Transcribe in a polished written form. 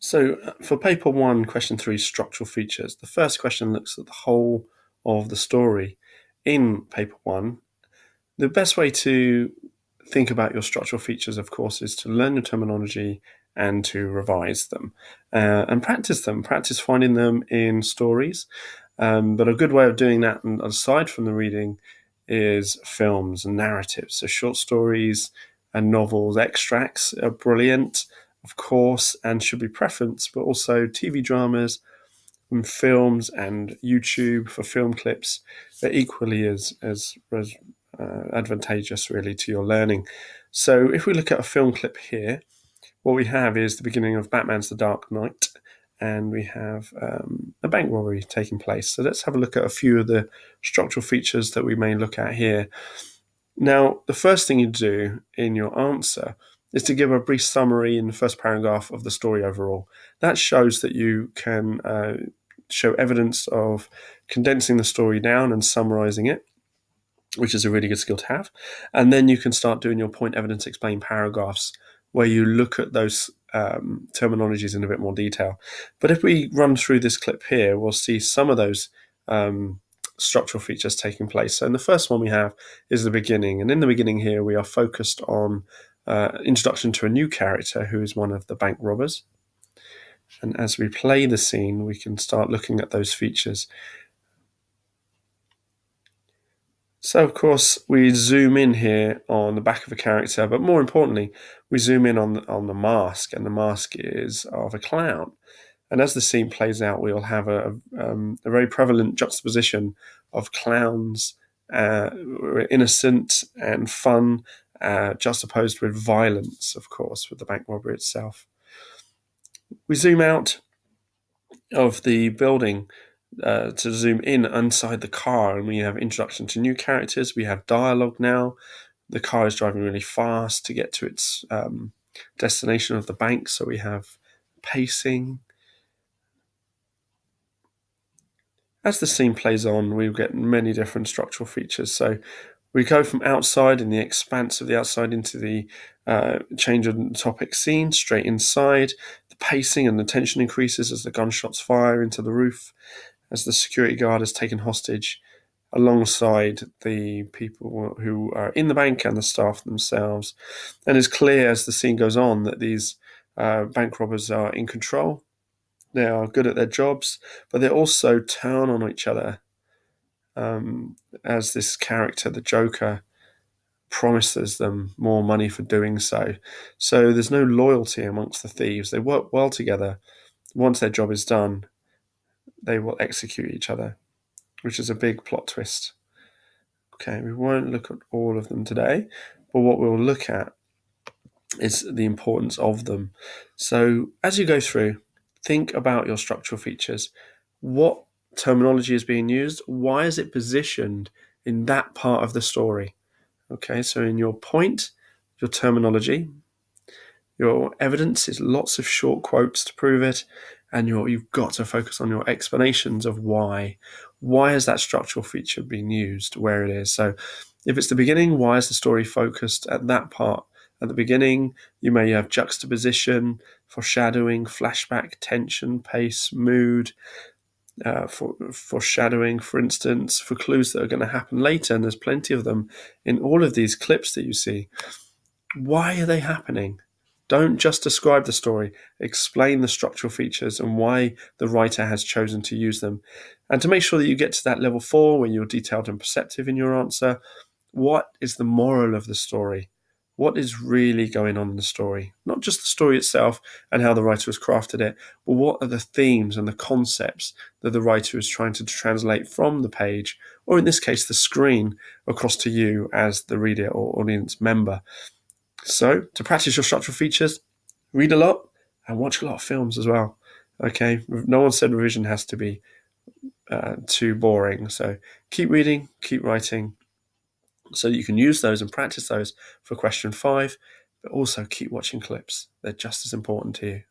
So for paper one, question three, structural features, the first question looks at the whole of the story. In paper one, the best way to think about your structural features, of course, is to learn your terminology and to revise them and practice them. Practice finding them in stories. But a good way of doing that, and aside from the reading, is films and narratives. So short stories and novels, extracts are brilliant, of course, and should be preferenced, but also TV dramas and films and YouTube for film clips are equally as advantageous, really, to your learning. So if we look at a film clip here, what we have is the beginning of Batman's The Dark Knight, and we have a bank robbery taking place. So let's have a look at a few of the structural features that we may look at here. Now, the first thing you do in your answer is to give a brief summary in the first paragraph of the story overall. That shows that you can show evidence of condensing the story down and summarizing it, which is a really good skill to have. And then you can start doing your point, evidence, explain paragraphs where you look at those terminologies in a bit more detail. But if we run through this clip here, we'll see some of those structural features taking place. So in the first one we have is the beginning. And in the beginning here, we are focused on introduction to a new character who is one of the bank robbers. And as we play the scene, we can start looking at those features. So, of course, we zoom in here on the back of a character, but more importantly, we zoom in on the mask, and the mask is of a clown. And as the scene plays out, we'll have a very prevalent juxtaposition of clowns, innocent and fun, juxtaposed with violence, of course, with the bank robbery itself. We zoom out of the building to zoom in inside the car, and we have introduction to new characters. We have dialogue now. The car is driving really fast to get to its destination of the bank, so we have pacing. As the scene plays on, we get many different structural features. So we go from outside in the expanse of the outside into the change of topic scene, straight inside. The pacing and the tension increases as the gunshots fire into the roof, as the security guard is taken hostage alongside the people who are in the bank and the staff themselves. And it's clear as the scene goes on that these bank robbers are in control. They are good at their jobs, but they also turn on each other as this character, the Joker, promises them more money for doing so. So there's no loyalty amongst the thieves. They work well together. Once their job is done, they will execute each other, which is a big plot twist. Okay, we won't look at all of them today, but what we'll look at is the importance of them. So as you go through, think about your structural features. What terminology is being used? Why is it positioned in that part of the story? Okay, so in your point, your terminology, your evidence is lots of short quotes to prove it, and you've got to focus on your explanations of why. Why is that structural feature being used where it is? So if it's the beginning, why is the story focused at that part? At the beginning, you may have juxtaposition, foreshadowing, flashback, tension, pace, mood, for foreshadowing, for instance, for clues that are going to happen later, and there's plenty of them in all of these clips that you see. Why are they happening? Don't just describe the story, explain the structural features and why the writer has chosen to use them. And to make sure that you get to that level 4 where you're detailed and perceptive in your answer, what is the moral of the story? What is really going on in the story? Not just the story itself and how the writer has crafted it, but what are the themes and the concepts that the writer is trying to translate from the page, or in this case, the screen, across to you as the reader or audience member. So, to practice your structural features, read a lot and watch a lot of films as well. Okay, no one said revision has to be too boring. So keep reading, keep writing, so you can use those and practice those for question 5, but also keep watching clips. They're just as important to you.